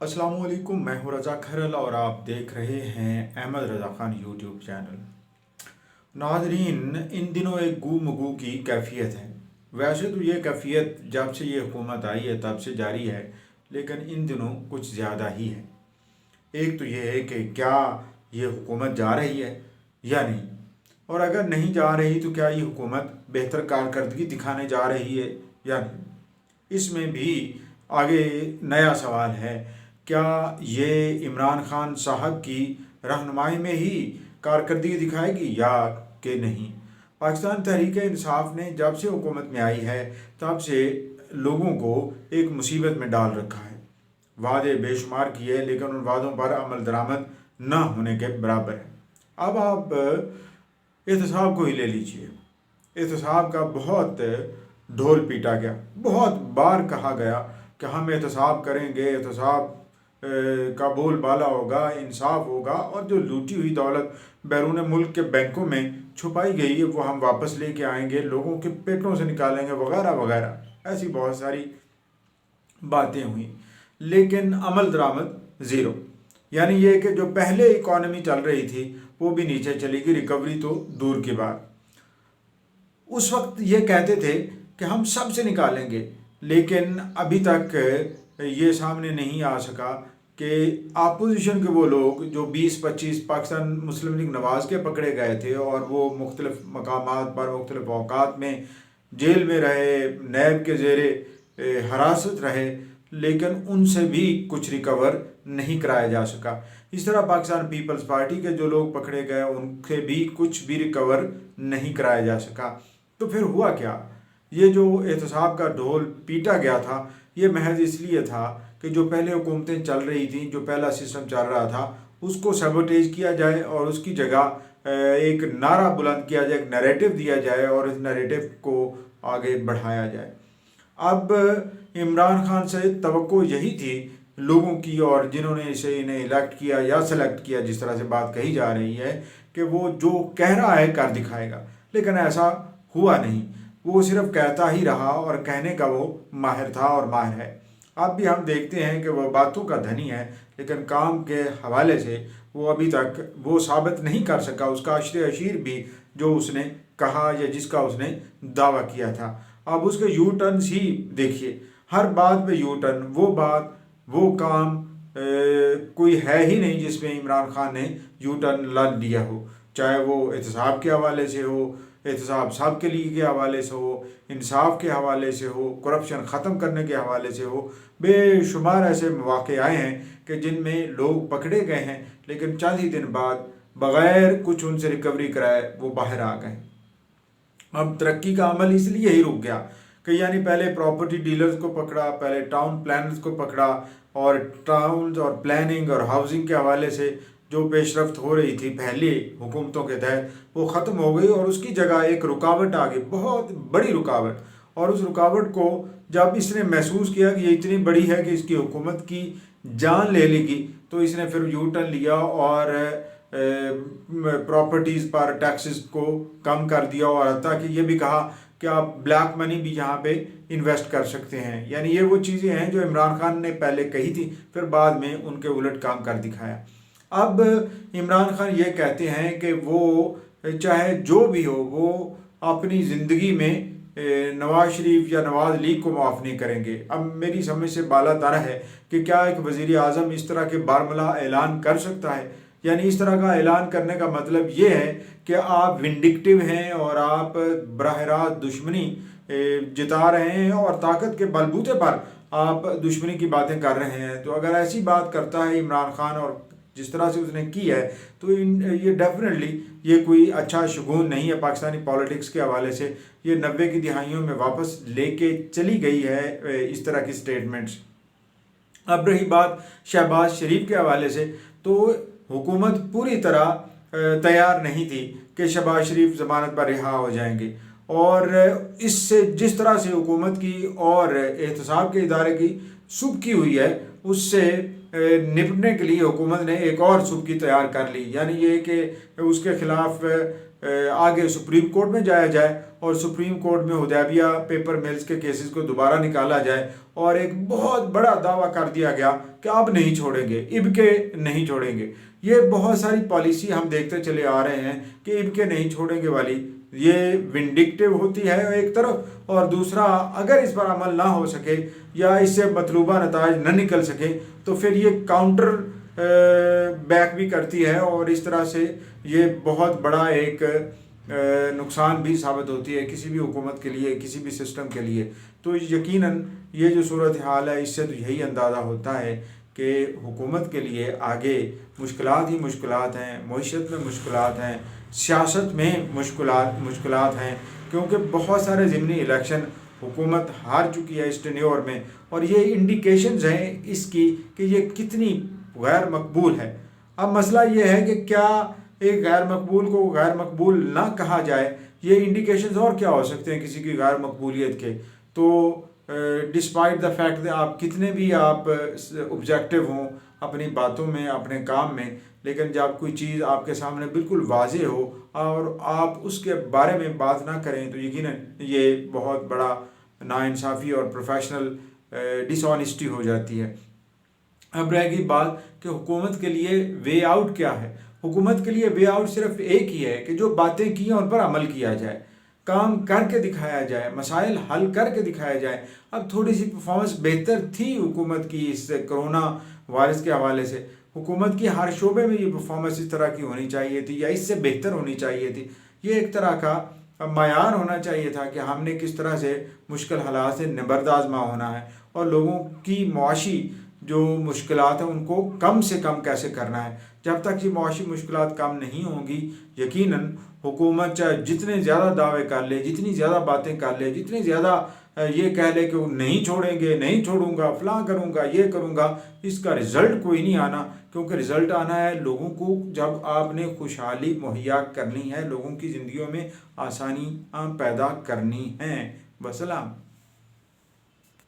अस्सलाम वालेकुम। मैं हूं रज़ा खरल और आप देख रहे हैं अहमद रज़ा ख़ान यूट्यूब चैनल। नाजरीन, इन दिनों एक गू मगू की कैफियत है। वैसे तो ये कैफियत जब से ये हुकूमत आई है तब से जारी है, लेकिन इन दिनों कुछ ज़्यादा ही है। एक तो ये है कि क्या ये हुकूमत जा रही है या नहीं, और अगर नहीं जा रही तो क्या ये हुकूमत बेहतर कारकर्दगी दिखाने जा रही है या नहीं। इसमें भी आगे नया सवाल है, क्या ये इमरान खान साहब की रहनुमाई में ही कारकर्दगी दिखाएगी या कि नहीं। पाकिस्तान तहरीक इंसाफ ने जब से हुकूमत में आई है तब से लोगों को एक मुसीबत में डाल रखा है। वादे बेशुमार किए, लेकिन उन वादों पर अमल दरामद न होने के बराबर है। अब आप एहतसाब को ही ले लीजिए। एहतसाब का बहुत ढोल पीटा गया, बहुत बार कहा गया कि हम एहतसाब करेंगे, एहतसाब का बोल बाला होगा, इंसाफ होगा, और जो लूटी हुई दौलत बैरून मुल्क के बैंकों में छुपाई गई है वो हम वापस लेके आएंगे, लोगों के पेटों से निकालेंगे, वगैरह वगैरह। ऐसी बहुत सारी बातें हुई, लेकिन अमल दरामद ज़ीरो। यानी ये कि जो पहले इकॉनमी चल रही थी वो भी नीचे चली गई, रिकवरी तो दूर की बात। उस वक्त ये कहते थे कि हम सब से निकालेंगे, लेकिन अभी तक ये सामने नहीं आ सका कि अपोजिशन के वो लोग जो 20-25 पाकिस्तान मुस्लिम लीग नवाज़ के पकड़े गए थे और वो मुख्तलिफ मकामात पर मुख्तलिफ औकात में जेल में रहे, नैब के ज़ेरे हिरासत रहे, लेकिन उनसे भी कुछ रिकवर नहीं कराया जा सका। इस तरह पाकिस्तान पीपल्स पार्टी के जो लोग पकड़े गए उनके भी कुछ भी रिकवर नहीं कराया जा सका। तो फिर हुआ क्या? ये जो एहतसाब का ढोल पीटा गया था ये महज इसलिए था कि जो पहले हुकूमतें चल रही थी, जो पहला सिस्टम चल रहा था, उसको सबोटेज किया जाए और उसकी जगह एक नारा बुलंद किया जाए, एक नैरेटिव दिया जाए और इस नैरेटिव को आगे बढ़ाया जाए। अब इमरान खान से तवक्को यही थी लोगों की, और जिन्होंने इन्हें इलेक्ट किया या सेलेक्ट किया, जिस तरह से बात कही जा रही है कि वो जो कह रहा है कर दिखाएगा, लेकिन ऐसा हुआ नहीं। वो सिर्फ कहता ही रहा और कहने का वो माहिर था और माहिर है। अब भी हम देखते हैं कि वह बातों का धनी है, लेकिन काम के हवाले से वो अभी तक वो साबित नहीं कर सका उसका अशर अशीर भी जो उसने कहा या जिसका उसने दावा किया था। अब उसके यू टर्न ही देखिए, हर बात पे यू टर्न, वो बात वो काम कोई है ही नहीं जिसमें इमरान खान ने यू टर्न ला लिया हो, चाहे वो एहतसाब के हवाले से हो, एहतसाब साहब के लिए के हवाले से हो, इंसाफ के हवाले से हो, करप्शन ख़त्म करने के हवाले से हो। बेशुमार ऐसे मौक़े आए हैं कि जिनमें लोग पकड़े गए हैं, लेकिन चंद ही दिन बाद बग़ैर कुछ उनसे रिकवरी कराए वो बाहर आ गए। अब तरक्की का अमल इसलिए ही रुक गया कि यानी पहले प्रॉपर्टी डीलर्स को पकड़ा, पहले टाउन प्लानर्स को पकड़ा, और टाउन और प्लानिंग और हाउसिंग के हवाले से जो पेशरफ्त हो रही थी पहले हुकूमतों के तहत वो ख़त्म हो गई, और उसकी जगह एक रुकावट आ गई, बहुत बड़ी रुकावट। और उस रुकावट को जब इसने महसूस किया कि ये इतनी बड़ी है कि इसकी हुकूमत की जान ले लेगी, तो इसने फिर यू टर्न लिया और प्रॉपर्टीज़ पर टैक्सेस को कम कर दिया, और हत्ता कि ये भी कहा कि आप ब्लैक मनी भी यहाँ पे इन्वेस्ट कर सकते हैं। यानी ये वो चीज़ें हैं जो इमरान खान ने पहले कही थी, फिर बाद में उनके उलट काम कर दिखाया। अब इमरान खान ये कहते हैं कि वो चाहे जो भी हो वो अपनी ज़िंदगी में नवाज़ शरीफ या नवाज़ लीग को माफ़ नहीं करेंगे। अब मेरी समझ से बाला तर है कि क्या एक वज़ीर आज़म इस तरह के बारमला ऐलान कर सकता है। यानी इस तरह का ऐलान करने का मतलब ये है कि आप विंडिक्टिव हैं और आप बराह रास्त दुश्मनी जिता रहे हैं और ताकत के बलबूते पर आप दुश्मनी की बातें कर रहे हैं। तो अगर ऐसी बात करता है इमरान खान और जिस तरह से उसने की है, तो ये डेफिनेटली ये कोई अच्छा शगुन नहीं है पाकिस्तानी पॉलिटिक्स के हवाले से। ये 90 की दिहाइयों में वापस लेके चली गई है इस तरह की स्टेटमेंट्स। अब रही बात शहबाज शरीफ के हवाले से, तो हुकूमत पूरी तरह तैयार नहीं थी कि शहबाज शरीफ ज़मानत पर रिहा हो जाएंगे, और इससे जिस तरह से हुकूमत की और एहतसाब के इदारे की सुबकी हुई है, उससे निपटने के लिए हुकूमत ने एक और सुबकी तैयार कर ली। यानी ये कि उसके ख़िलाफ़ آگے سپریم کورٹ میں جایا جائے اور سپریم کورٹ میں حدیبیہ پیپر ملز کے کیسز کو دوبارہ نکالا جائے اور ایک بہت بڑا دعویٰ کر دیا گیا کہ اب نہیں چھوڑیں گے، اب کے نہیں چھوڑیں گے۔ یہ بہت ساری پالیسی ہم دیکھتے چلے آ رہے ہیں کہ اب کے نہیں چھوڑیں گے والی، یہ ونڈکٹیو ہوتی ہے ایک طرف، اور دوسرا اگر اس پر عمل نہ ہو سکے یا اس سے مطلوبہ نتائج نہ نکل سکے تو پھر یہ کاؤنٹر بیک بھی کرتی ہے، اور اس طرح سے یہ بہت بڑا ایک نقصان بھی ثابت ہوتی ہے کسی بھی حکومت کے لیے، کسی بھی سسٹم کے لیے۔ تو یقیناً یہ جو صورتحال ہے اس سے تو یہی اندازہ ہوتا ہے کہ حکومت کے لیے آگے مشکلات ہی مشکلات ہیں، معیشت میں مشکلات ہیں، سیاست میں مشکلات ہیں، کیونکہ بہت سارے ضمنی الیکشن حکومت ہار چکی ہے اس ٹینیور میں، اور یہ انڈیکیشنز ہیں اس کی کہ یہ کتنی غیر مقبول ہے۔ اب مسئلہ یہ ہے کہ کیا ایک غیر مقبول کو غیر مقبول نہ کہا جائے، یہ انڈیکیشنز اور کیا ہو سکتے ہیں کسی کی غیر مقبولیت کے؟ تو ڈسپائٹ دا فیکٹ کہ آپ کتنے بھی آپ آبجیکٹیو ہوں اپنی باتوں میں، اپنے کام میں، لیکن جب کوئی چیز آپ کے سامنے بالکل واضح ہو اور آپ اس کے بارے میں بات نہ کریں تو یقیناً یہ بہت بڑا ناانصافی اور پروفیشنل ڈس آنیسٹی ہو جاتی ہے۔ اب رہ گئی بات کہ حکومت کے لیے وے آؤٹ کیا ہے۔ حکومت کے لیے وے آؤٹ صرف ایک ہی ہے کہ جو باتیں کی ہیں ان پر عمل کیا جائے، کام کر کے دکھایا جائے، مسائل حل کر کے دکھایا جائے۔ اب تھوڑی سی پرفارمنس بہتر تھی حکومت کی اس کرونا وائرس کے حوالے سے، حکومت کی ہر شعبے میں یہ پرفارمنس اس طرح کی ہونی چاہیے تھی یا اس سے بہتر ہونی چاہیے تھی۔ یہ ایک طرح کا معیار ہونا چاہیے تھا کہ ہم نے کس طرح سے مشکل حالات سے نبرد آزما ہونا ہے اور لوگوں کی معاشی جو مشکلات ہیں ان کو کم سے کم کیسے کرنا ہے۔ جب تک یہ معاشی مشکلات کم نہیں ہوں گی، یقیناً حکومت چاہے جتنے زیادہ دعوے کر لے، جتنی زیادہ باتیں کر لے، جتنی زیادہ یہ کہہ لے کہ وہ نہیں چھوڑیں گے، نہیں چھوڑوں گا، فلاں کروں گا، یہ کروں گا، اس کا رزلٹ کوئی نہیں آنا، کیونکہ رزلٹ آنا ہے لوگوں کو جب آپ نے خوشحالی مہیا کرنی ہے، لوگوں کی زندگیوں میں آسانی پیدا کرنی ہے۔ وسلام۔